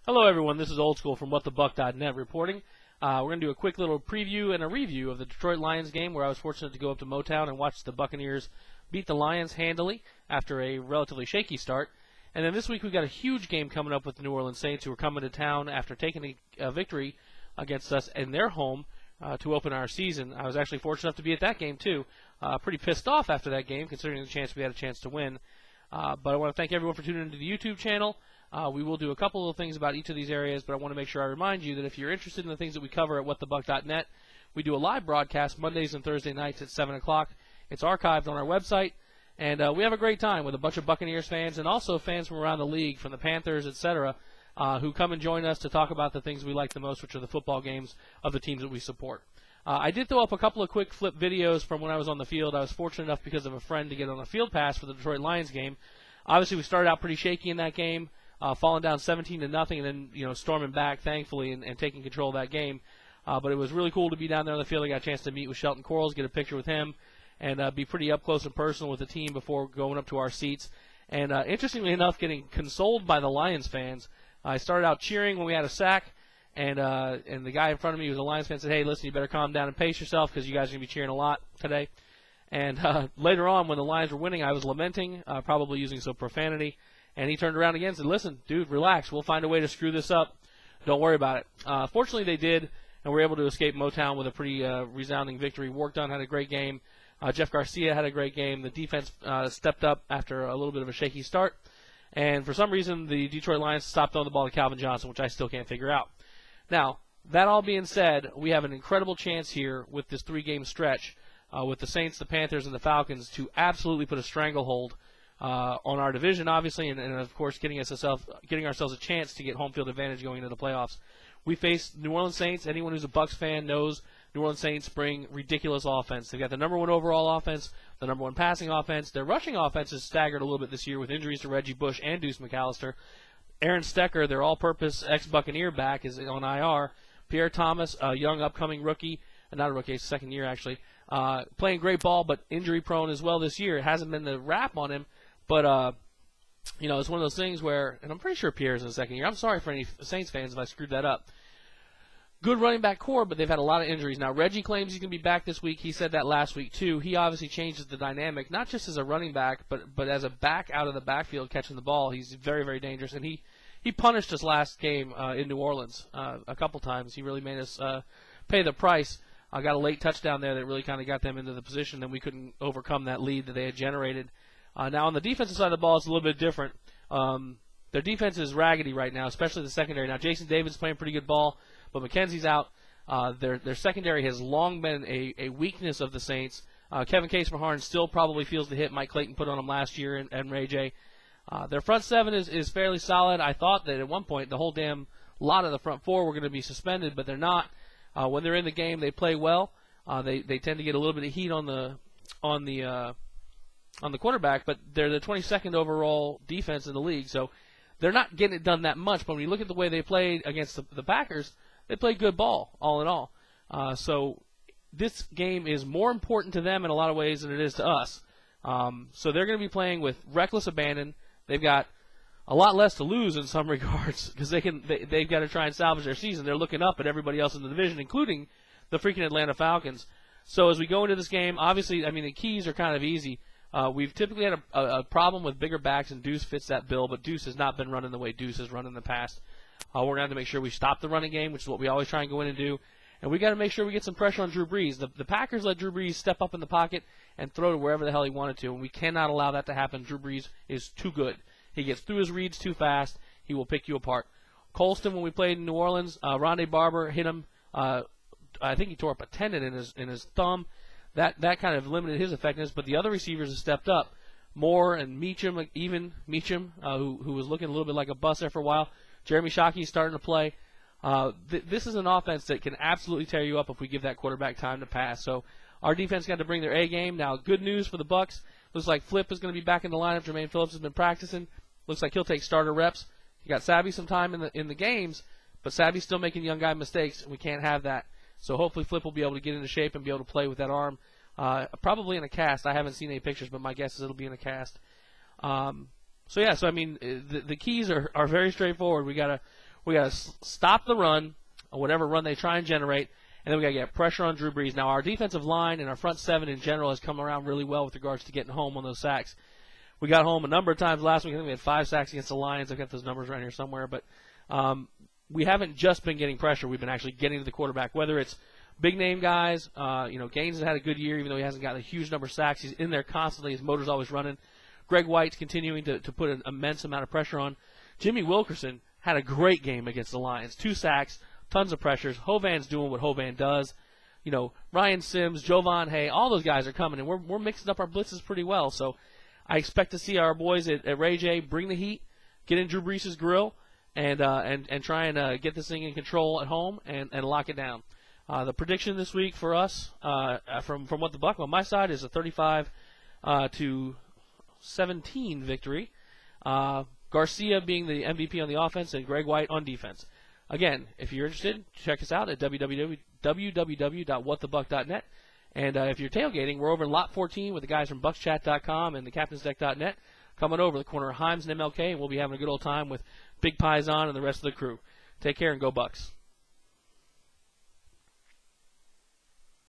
Hello everyone, this is Old School from WhatTheBuc.net reporting. We're going to do a quick little preview and a review of the Detroit Lions game where I was fortunate to go up to Motown and watch the Buccaneers beat the Lions handily after a relatively shaky start. And then this week we've got a huge game coming up with the New Orleans Saints, who are coming to town after taking a victory against us in their home to open our season. I was actually fortunate enough to be at that game too. Pretty pissed off after that game considering the chance we had a chance to win. But I want to thank everyone for tuning into the YouTube channel. We will do a couple of things about each of these areas, but I want to make sure I remind you that if you're interested in the things that we cover at WhatTheBuc.net, we do a live broadcast Mondays and Thursday nights at 7 o'clock. It's archived on our website, and we have a great time with a bunch of Buccaneers fans and also fans from around the league, from the Panthers, etc., who come and join us to talk about the things we like the most, which are the football games of the teams that we support. I did throw up a couple of quick flip videos from when I was on the field. I was fortunate enough because of a friend to get on a field pass for the Detroit Lions game. Obviously, we started out pretty shaky in that game. Falling down 17-0, and then storming back, thankfully, and taking control of that game. But it was really cool to be down there on the field. I got a chance to meet with Shelton Quarles, get a picture with him, and be pretty up close and personal with the team before going up to our seats. And interestingly enough, getting consoled by the Lions fans. I started out cheering when we had a sack, and the guy in front of me who was a Lions fan said, "Hey, listen, you better calm down and pace yourself because you guys are going to be cheering a lot today." And later on, when the Lions were winning, I was lamenting, probably using some profanity. And he turned around again and said, "Listen, dude, relax. We'll find a way to screw this up. Don't worry about it." Fortunately, they did, and were able to escape Motown with a pretty resounding victory. Workdone had a great game. Jeff Garcia had a great game. The defense stepped up after a little bit of a shaky start. And for some reason, the Detroit Lions stopped throwing the ball to Calvin Johnson, which I still can't figure out. Now, that all being said, we have an incredible chance here with this three-game stretch with the Saints, the Panthers, and the Falcons to absolutely put a stranglehold on our division, obviously, and of course getting ourselves a chance to get home field advantage going into the playoffs. We face New Orleans Saints. Anyone who's a Bucs fan knows New Orleans Saints bring ridiculous offense. They've got the #1 overall offense, the #1 passing offense. Their rushing offense has staggered a little bit this year with injuries to Reggie Bush and Deuce McAllister. Aaron Stecker, their all-purpose ex-Buccaneer back, is on IR. Pierre Thomas, a young upcoming rookie, not a rookie, second year actually, playing great ball but injury-prone as well this year. It hasn't been the rap on him. But, it's one of those things where, and I'm pretty sure Pierre's in the second year. I'm sorry for any Saints fans if I screwed that up. Good running back core, but they've had a lot of injuries. Now, Reggie claims he's going to be back this week. He said that last week, too. He obviously changes the dynamic, not just as a running back, but as a back out of the backfield catching the ball. He's very, very dangerous. And he punished us last game in New Orleans a couple times. He really made us pay the price. Got a late touchdown there that really kind of got them into the position, and we couldn't overcome that lead that they had generated. Now, on the defensive side of the ball, it's a little bit different. Their defense is raggedy right now, especially the secondary. Now, Jason David's playing pretty good ball, but McKenzie's out. Their secondary has long been a weakness of the Saints. Kevin Case-Maharn still probably feels the hit Mike Clayton put on him last year, and Ray J. Their front seven is fairly solid. I thought that at one point the whole damn lot of the front four were going to be suspended, but they're not. When they're in the game, they play well. They tend to get a little bit of heat on the quarterback, but they're the 22nd overall defense in the league, so they're not getting it done that much. But when you look at the way they played against the Packers, they played good ball, all in all. So this game is more important to them in a lot of ways than it is to us. So they're going to be playing with reckless abandon. They've got a lot less to lose in some regards because they've got to try and salvage their season. They're looking up at everybody else in the division, including the freaking Atlanta Falcons. So as we go into this game, obviously, the keys are kind of easy. We've typically had a problem with bigger backs, and Deuce fits that bill, but Deuce has not been running the way Deuce has run in the past. We're going to have to make sure we stop the running game, which is what we always try and go in and do, and we got to make sure we get some pressure on Drew Brees. The Packers let Drew Brees step up in the pocket and throw to wherever the hell he wanted to, and we cannot allow that to happen. Drew Brees is too good. He gets through his reads too fast. He will pick you apart. Colston, when we played in New Orleans, Rondé Barber hit him. I think he tore up a tendon in his thumb. That kind of limited his effectiveness, but the other receivers have stepped up. Moore and Meacham, who was looking a little bit like a bust there for a while. Jeremy Shockey's starting to play. This is an offense that can absolutely tear you up if we give that quarterback time to pass. So our defense got to bring their A game. Now, good news for the Bucs. Looks like Flip is going to be back in the lineup. Jermaine Phillips has been practicing. Looks like he'll take starter reps. He got Savvy some time in the games, but Savvy's still making young guy mistakes, and we can't have that. So hopefully Flip will be able to get into shape and be able to play with that arm. Probably in a cast. I haven't seen any pictures, but my guess is it'll be in a cast. The keys are very straightforward. We're We got to stop the run, or whatever run they try and generate, and then we got to get pressure on Drew Brees. Now, our defensive line and our front seven in general has come around really well with regards to getting home on those sacks. We got home a number of times last week. I think we had 5 sacks against the Lions. I've got those numbers right here somewhere. But we haven't just been getting pressure. We've been actually getting to the quarterback, whether it's big-name guys. Gaines has had a good year, even though he hasn't got a huge number of sacks. He's in there constantly. His motor's always running. Greg White's continuing to put an immense amount of pressure on. Jimmy Wilkerson had a great game against the Lions. 2 sacks, tons of pressures. Hovan's doing what Hovan does. Ryan Sims, Jovan Hay, all those guys are coming, and we're mixing up our blitzes pretty well. So I expect to see our boys at Ray J bring the heat, get in Drew Brees' grill, and try and get this thing in control at home and lock it down. The prediction this week for us from WhatTheBuc on my side is a 35-17 victory. Garcia being the MVP on the offense and Greg White on defense. Again, if you're interested, check us out at www.whatthebuc.net. And if you're tailgating, we're over in Lot 14 with the guys from BucsChat.com and the CaptainsDeck.net coming over the corner of Himes and MLK, and we'll be having a good old time with Big Paisan and the rest of the crew. Take care and go Bucs.